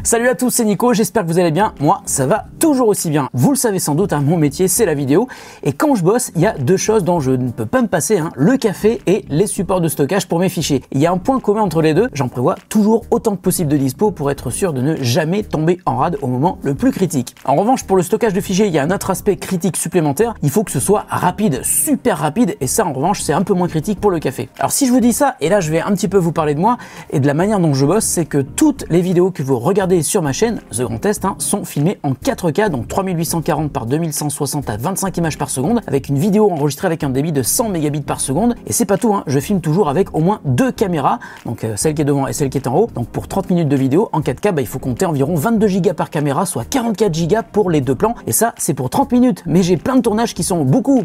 Salut à tous, c'est Nico, j'espère que vous allez bien. Moi, ça va toujours aussi bien. Vous le savez sans doute, mon métier, c'est la vidéo. Et quand je bosse, il y a deux choses dont je ne peux pas me passer, le café et les supports de stockage pour mes fichiers. Il y a un point commun entre les deux, j'en prévois toujours autant que possible de dispo pour être sûr de ne jamais tomber en rade au moment le plus critique. En revanche, pour le stockage de fichiers, il y a un autre aspect critique supplémentaire. Il faut que ce soit rapide, super rapide, et ça, en revanche, c'est un peu moins critique pour le café. Alors si je vous dis ça, et là je vais un petit peu vous parler de moi et de la manière dont je bosse, c'est que toutes les vidéos que vous regardez sur ma chaîne, The Grand Test, sont filmées en 4K, donc 3840 par 2160 à 25 images par seconde, avec une vidéo enregistrée avec un débit de 100 mégabits par seconde. Et c'est pas tout, je filme toujours avec au moins deux caméras, donc celle qui est devant et celle qui est en haut. Donc pour 30 minutes de vidéo en 4K, il faut compter environ 22 Go par caméra, soit 44 Go pour les deux plans. Et ça, c'est pour 30 minutes. Mais j'ai plein de tournages qui sont beaucoup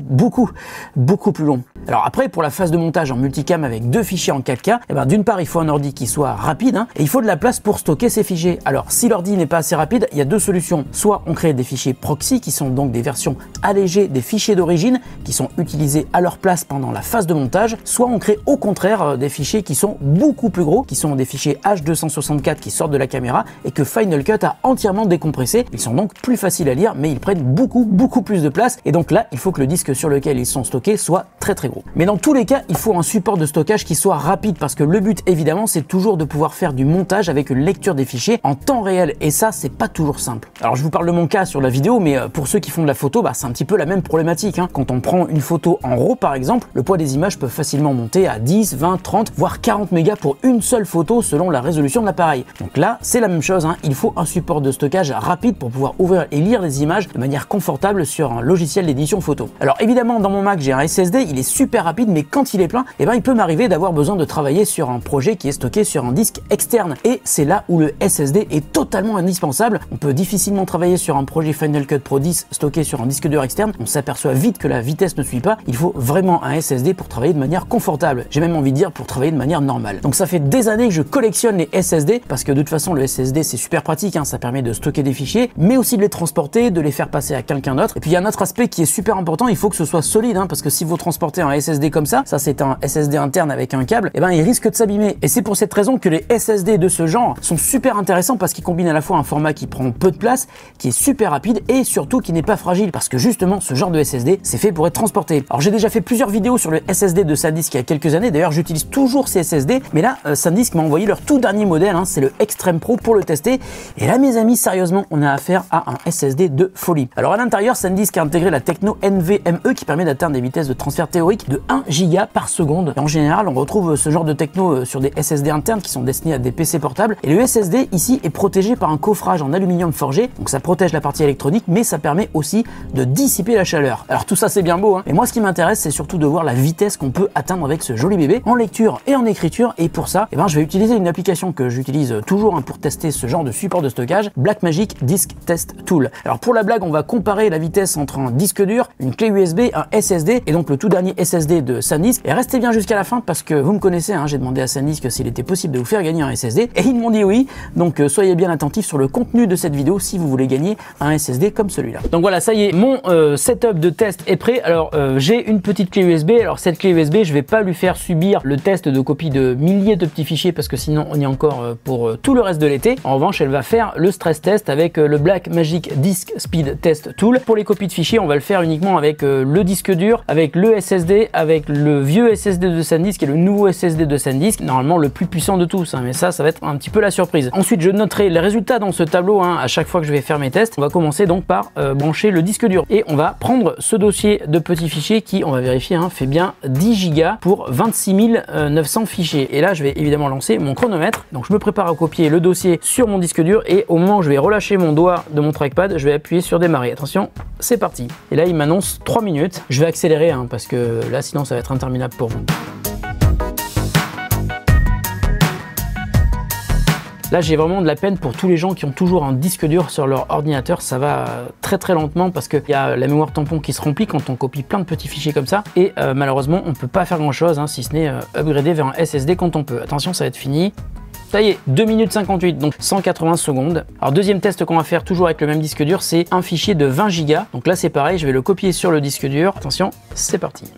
plus longs. Alors après, pour la phase de montage en multicam avec deux fichiers en 4K, d'une part, il faut un ordi qui soit rapide, et il faut de la place pour stocker ces fichiers. Alors si l'ordi n'est pas assez rapide, il y a deux solutions. Soit on crée des fichiers proxy, qui sont donc des versions allégées des fichiers d'origine, qui sont utilisés à leur place pendant la phase de montage, soit on crée au contraire des fichiers qui sont beaucoup plus gros, qui sont des fichiers H264 qui sortent de la caméra et que Final Cut a entièrement décompressé. Ils sont donc plus faciles à lire, mais ils prennent beaucoup plus de place, et donc là, il faut que le disque sur lequel ils sont stockés soit très gros. Mais dans tous les cas, il faut un support de stockage qui soit rapide, parce que le but, évidemment, c'est toujours de pouvoir faire du montage avec une lecture des fichiers en temps réel, et ça, c'est pas toujours simple. Alors je vous parle de mon cas sur la vidéo, mais pour ceux qui font de la photo, c'est un petit peu la même problématique. Quand on prend une photo en RAW par exemple, le poids des images peut facilement monter à 10, 20, 30, voire 40 mégas pour une seule photo selon la résolution de l'appareil. Donc là, c'est la même chose, il faut un support de stockage rapide pour pouvoir ouvrir et lire les images de manière confortable sur un logiciel d'édition photo. Alors évidemment, dans mon Mac, j'ai un SSD, il est super rapide, mais quand il est plein, il peut m'arriver d'avoir besoin de travailler sur un projet qui est stocké sur un disque externe, et c'est là où le SSD est totalement indispensable. On peut difficilement travailler sur un projet Final Cut Pro 10 stocké sur un disque dur externe, on s'aperçoit vite que la vitesse ne suit pas. Il faut vraiment un SSD pour travailler de manière confortable, j'ai même envie de dire pour travailler de manière normale. Donc ça fait des années que je collectionne les SSD, parce que de toute façon le SSD c'est super pratique, ça permet de stocker des fichiers, mais aussi de les transporter, de les faire passer à quelqu'un d'autre. Et puis il y a un autre aspect qui est super important, il faut que ce soit solide, parce que si vous transportez un SSD comme ça c'est un SSD interne avec un câble, il risque de s'abîmer. Et c'est pour cette raison que les SSD de ce genre sont super intéressants, parce qu'ils combinent à la fois un format qui prend peu de place, qui est super rapide, et surtout qui n'est pas fragile, parce que justement ce genre de SSD c'est fait pour être transporté. Alors j'ai déjà fait plusieurs vidéos sur le SSD de SanDisk il y a quelques années, d'ailleurs j'utilise toujours ces SSD, mais là SanDisk m'a envoyé leur tout dernier modèle, c'est le Extreme Pro, pour le tester. Et là mes amis, sérieusement, on a affaire à un SSD de folie. Alors à l'intérieur, SanDisk a intégré la techno NVMe qui permet d'atteindre des vitesses de transfert théorique de 1 Go par seconde. Et en général, on retrouve ce genre de techno sur des SSD internes qui sont destinés à des PC portables. Et le SSD ici est protégé par un coffrage en aluminium forgé, donc ça protège la partie électronique, mais ça permet aussi de dissiper la chaleur. Alors tout ça c'est bien beau, mais moi ce qui m'intéresse, c'est surtout de voir la vitesse qu'on peut atteindre avec ce joli bébé en lecture et en écriture. Et pour ça, je vais utiliser une application que j'utilise toujours pour tester ce genre de support de stockage, Blackmagic Disk Test Tool. Alors pour la blague, on va comparer la vitesse entre un disque dur, une clé USB, un SSD, et donc le tout dernier SSD de SanDisk. Et restez bien jusqu'à la fin, parce que vous me connaissez, j'ai demandé à SanDisk s'il était possible de vous faire gagner un SSD, et ils m'ont dit oui. Donc soyez bien attentifs sur le contenu de cette vidéo si vous voulez gagner un SSD comme celui-là. Donc voilà, ça y est, mon setup de test est prêt. Alors j'ai une petite clé USB. Alors cette clé USB, je vais pas lui faire subir le test de copie de milliers de petits fichiers, parce que sinon on y est encore pour tout le reste de l'été. En revanche, elle va faire le stress test avec le Blackmagic Disk Speed Test Tool. Pour les copies de fichiers, on va le faire uniquement avec le disque dur, avec le SSD, avec le vieux SSD de SanDisk et le nouveau SSD de SanDisk, normalement le plus puissant de tous, mais ça va être un petit peu la surprise. Ensuite, je noterai les résultats dans ce tableau à chaque fois que je vais faire mes tests. On va commencer donc par brancher le disque dur, et on va prendre ce dossier de petits fichiers qui, on va vérifier, fait bien 10 Go pour 26 900 fichiers. Et là, je vais évidemment lancer mon chronomètre. Donc je me prépare à copier le dossier sur mon disque dur, et au moment où je vais relâcher mon doigt de mon trackpad, je vais appuyer sur démarrer. Attention, c'est parti. Et là, il m'annonce 3 minutes. Je vais accélérer parce que là, sinon ça va être interminable pour vous. Là, j'ai vraiment de la peine pour tous les gens qui ont toujours un disque dur sur leur ordinateur. Ça va très lentement, parce qu'il y a la mémoire tampon qui se remplit quand on copie plein de petits fichiers comme ça. Et malheureusement, on ne peut pas faire grand chose, si ce n'est upgrader vers un SSD quand on peut. Attention, ça va être fini. Ça y est, 2 minutes 58, donc 180 secondes. Alors deuxième test qu'on va faire toujours avec le même disque dur, c'est un fichier de 20 Go. Donc là c'est pareil, je vais le copier sur le disque dur. Attention, c'est parti.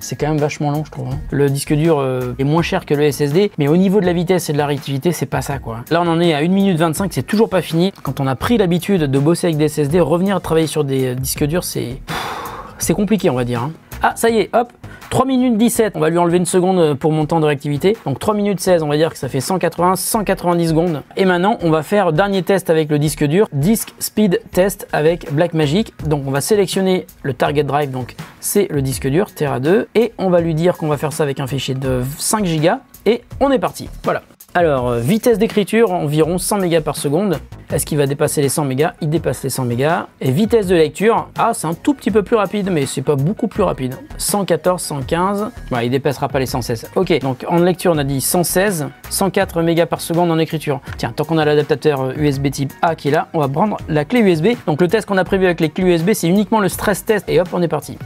C'est quand même vachement long, je trouve. Le disque dur est moins cher que le SSD, mais au niveau de la vitesse et de la réactivité, c'est pas ça, quoi. Là, on en est à 1 minute 25, c'est toujours pas fini. Quand on a pris l'habitude de bosser avec des SSD, revenir travailler sur des disques durs, c'est compliqué, on va dire. Ah, ça y est, hop, 3 minutes 17, on va lui enlever une seconde pour mon temps de réactivité. Donc 3 minutes 16, on va dire que ça fait 190 secondes. Et maintenant, on va faire dernier test avec le disque dur, Disk Speed Test avec Blackmagic. Donc on va sélectionner le target drive, donc c'est le disque dur, Tera 2. Et on va lui dire qu'on va faire ça avec un fichier de 5 Go. Et on est parti, voilà. Alors, vitesse d'écriture, environ 100 mégas par seconde. Est-ce qu'il va dépasser les 100 mégas? Il dépasse les 100 mégas. Et vitesse de lecture, ah, c'est un tout petit peu plus rapide, mais c'est pas beaucoup plus rapide. 114, 115, ouais, il dépassera pas les 116. Ok, donc en lecture, on a dit 116, 104 mégas par seconde en écriture. Tiens, tant qu'on a l'adaptateur USB type A qui est là, on va prendre la clé USB. Donc le test qu'on a prévu avec les clés USB, c'est uniquement le stress test. Et hop, on est parti.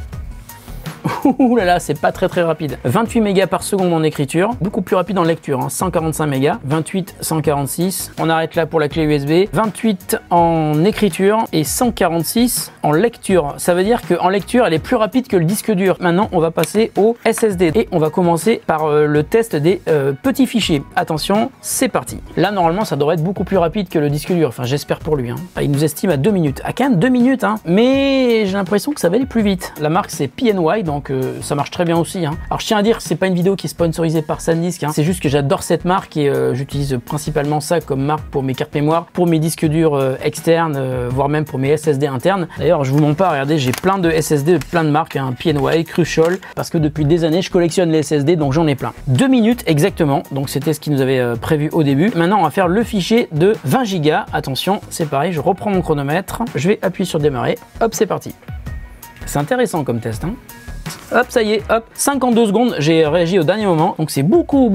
Ouh là là, c'est pas très rapide. 28 mégas par seconde en écriture, beaucoup plus rapide en lecture, 145 mégas, 28, 146. On arrête là pour la clé USB. 28 en écriture et 146 en lecture. Ça veut dire qu'en lecture, elle est plus rapide que le disque dur. Maintenant, on va passer au SSD et on va commencer par le test des petits fichiers. Attention, c'est parti. Là, normalement, ça devrait être beaucoup plus rapide que le disque dur. Enfin, j'espère pour lui. Il nous estime à 2 minutes. Ah, quand même 2 minutes, mais j'ai l'impression que ça va aller plus vite. La marque, c'est PNY, donc ça marche très bien aussi. Alors je tiens à dire que c'est pas une vidéo qui est sponsorisée par SanDisk, c'est juste que j'adore cette marque et j'utilise principalement ça comme marque pour mes cartes mémoire, pour mes disques durs externes, voire même pour mes SSD internes. D'ailleurs je vous mens pas, regardez, j'ai plein de SSD de plein de marques, PNY, Crucial, parce que depuis des années je collectionne les SSD, donc j'en ai plein. 2 minutes exactement, donc c'était ce qui nous avait prévu au début. Maintenant on va faire le fichier de 20 Go. Attention, c'est pareil, je reprends mon chronomètre, je vais appuyer sur démarrer, hop, c'est parti. C'est intéressant comme test, Hop, ça y est, hop, 52 secondes, j'ai réagi au dernier moment, donc c'est beaucoup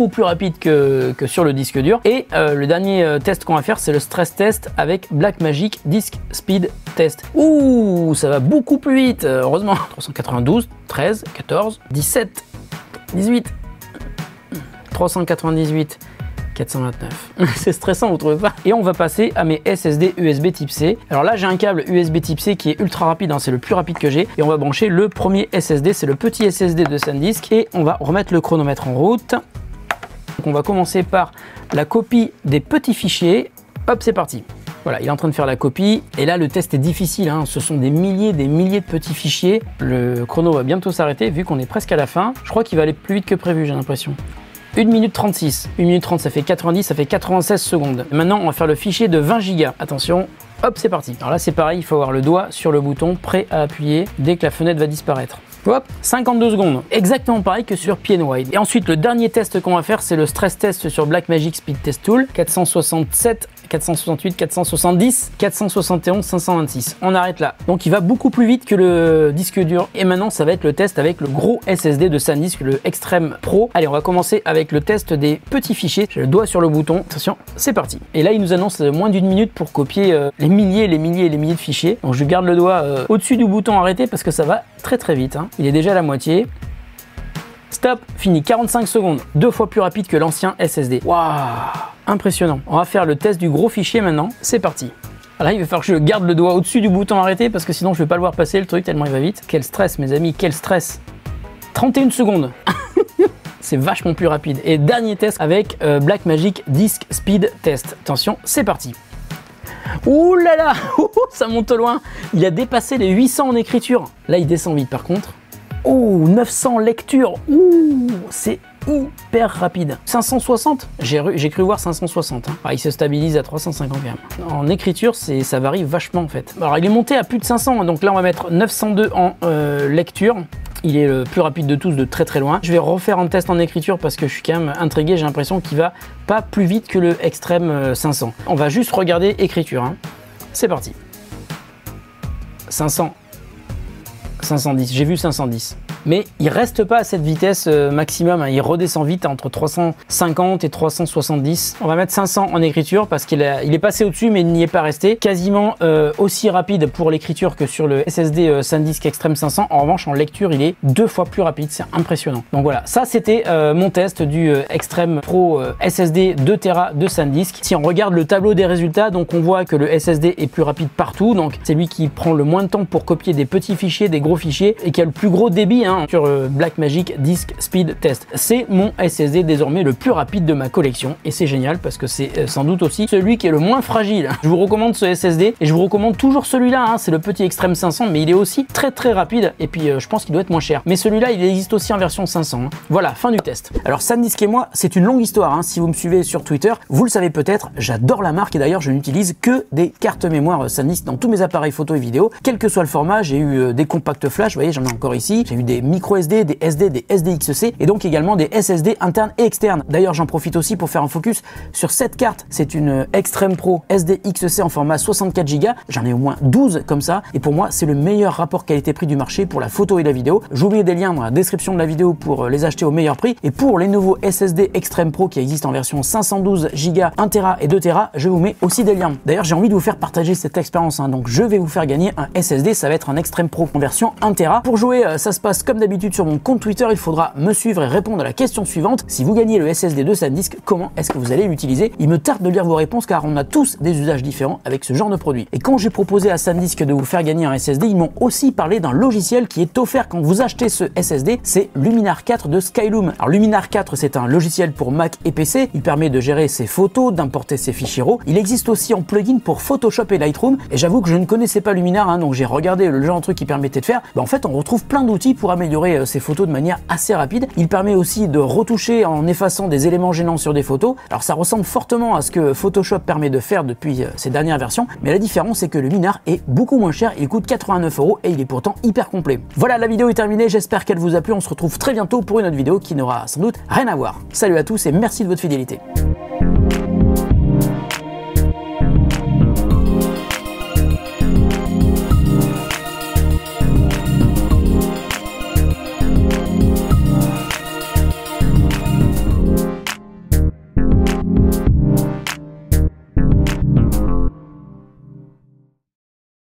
plus rapide que sur le disque dur. Et le dernier test qu'on va faire, c'est le stress test avec Blackmagic Disk Speed Test. Ouh, ça va beaucoup plus vite, heureusement. 392, 13, 14, 17, 18, 398. 429. C'est stressant, vous trouvez pas? Et on va passer à mes SSD USB type C. Alors là, j'ai un câble USB type C qui est ultra rapide, c'est le plus rapide que j'ai. Et on va brancher le premier SSD, c'est le petit SSD de SanDisk. Et on va remettre le chronomètre en route. Donc on va commencer par la copie des petits fichiers. Hop, c'est parti. Voilà, il est en train de faire la copie. Et là, le test est difficile. Ce sont des milliers de petits fichiers. Le chrono va bientôt s'arrêter vu qu'on est presque à la fin. Je crois qu'il va aller plus vite que prévu, j'ai l'impression. 1 minute 36. 1 minute 30, ça fait 90, ça fait 96 secondes. Maintenant, on va faire le fichier de 20 Go. Attention, hop, c'est parti. Alors là, c'est pareil, il faut avoir le doigt sur le bouton, prêt à appuyer dès que la fenêtre va disparaître. Hop, 52 secondes. Exactement pareil que sur PNY. Et ensuite, le dernier test qu'on va faire, c'est le stress test sur Blackmagic Speed Test Tool. 467, 468, 470, 471, 526. On arrête là. Donc il va beaucoup plus vite que le disque dur. Et maintenant, ça va être le test avec le gros SSD de SanDisk, le Extreme Pro. Allez, on va commencer avec le test des petits fichiers. J'ai le doigt sur le bouton. Attention, c'est parti. Et là, il nous annonce moins d'1 minute pour copier les milliers de fichiers. Donc je garde le doigt au-dessus du bouton arrêter parce que ça va très vite. Il est déjà à la moitié. Stop, fini, 45 secondes, 2 fois plus rapide que l'ancien SSD. Waouh, impressionnant. On va faire le test du gros fichier maintenant, c'est parti. Là, il va falloir que je garde le doigt au-dessus du bouton arrêter parce que sinon je vais pas le voir passer le truc tellement il va vite. Quel stress mes amis, quel stress. 31 secondes. C'est vachement plus rapide. Et dernier test avec Blackmagic Disk Speed Test. Attention, c'est parti. Ouh là là, ça monte loin. Il a dépassé les 800 en écriture. Là, il descend vite par contre. Oh, 900 lectures. Ouh, c'est hyper rapide. 560, j'ai cru voir 560. Il se stabilise à 350 quand même. En écriture, ça varie vachement en fait. Alors, il est monté à plus de 500, donc là, on va mettre 902 en lecture. Il est le plus rapide de tous, de très loin. Je vais refaire un test en écriture parce que je suis quand même intrigué. J'ai l'impression qu'il va pas plus vite que le Extreme 500. On va juste regarder écriture. C'est parti. 500. 510, j'ai vu 510. Mais il reste pas à cette vitesse maximum, il redescend vite entre 350 et 370. On va mettre 500 en écriture parce qu'il est passé au-dessus mais il n'y est pas resté. Quasiment aussi rapide pour l'écriture que sur le SSD SanDisk Extreme 500. En revanche, en lecture, il est 2 fois plus rapide, c'est impressionnant. Donc voilà, ça c'était mon test du Extreme Pro SSD 2 Tera de SanDisk. Si on regarde le tableau des résultats, donc on voit que le SSD est plus rapide partout. Donc c'est lui qui prend le moins de temps pour copier des petits fichiers, des gros fichiers et qui a le plus gros débit. hein, sur Blackmagic Disk Speed Test. C'est mon SSD désormais le plus rapide de ma collection et c'est génial parce que c'est sans doute aussi celui qui est le moins fragile. Je vous recommande ce SSD et je vous recommande toujours celui-là, hein, c'est le petit Extreme 500, mais il est aussi très rapide et puis je pense qu'il doit être moins cher. Mais celui-là, il existe aussi en version 500. Hein. Voilà, fin du test. Alors SanDisk et moi, c'est une longue histoire. Hein. Si vous me suivez sur Twitter, vous le savez peut-être, j'adore la marque et d'ailleurs je n'utilise que des cartes mémoire SanDisk dans tous mes appareils photo et vidéo, quel que soit le format. J'ai eu des compacts flash, vous voyez, j'en ai encore ici. J'ai eu des micro SD, des SD, des SDXC et donc également des SSD internes et externes. D'ailleurs, j'en profite aussi pour faire un focus sur cette carte. C'est une Extreme Pro SDXC en format 64 Go. J'en ai au moins 12 comme ça et pour moi, c'est le meilleur rapport qualité-prix du marché pour la photo et la vidéo. Je vous mets des liens dans la description de la vidéo pour les acheter au meilleur prix. Et pour les nouveaux SSD Extreme Pro qui existent en version 512 Go, 1 Tera et 2 Tera, je vous mets aussi des liens. D'ailleurs, j'ai envie de vous faire partager cette expérience. Hein. Donc, je vais vous faire gagner un SSD. Ça va être un Extreme Pro en version 1 Tera. Pour jouer, ça se passe comme d'habitude sur mon compte Twitter. Il faudra me suivre et répondre à la question suivante. Si vous gagnez le SSD de SanDisk, comment est-ce que vous allez l'utiliser? Il me tarde de lire vos réponses car on a tous des usages différents avec ce genre de produit. Et quand j'ai proposé à SanDisk de vous faire gagner un SSD, ils m'ont aussi parlé d'un logiciel qui est offert quand vous achetez ce SSD. C'est Luminar 4 de Skyloom. Alors Luminar 4, c'est un logiciel pour Mac et PC. Il permet de gérer ses photos, d'importer ses fichiers RAW. Il existe aussi en plugin pour Photoshop et Lightroom. Et j'avoue que je ne connaissais pas Luminar, hein, donc j'ai regardé le genre de truc qu'il permettait de faire. En fait, on retrouve plein d'outils pour améliorer ses photos de manière assez rapide. Il permet aussi de retoucher en effaçant des éléments gênants sur des photos. Alors ça ressemble fortement à ce que Photoshop permet de faire depuis ses dernières versions, mais la différence c'est que le Luminar est beaucoup moins cher, il coûte 89 € et il est pourtant hyper complet. Voilà, la vidéo est terminée, j'espère qu'elle vous a plu, on se retrouve très bientôt pour une autre vidéo qui n'aura sans doute rien à voir. Salut à tous et merci de votre fidélité.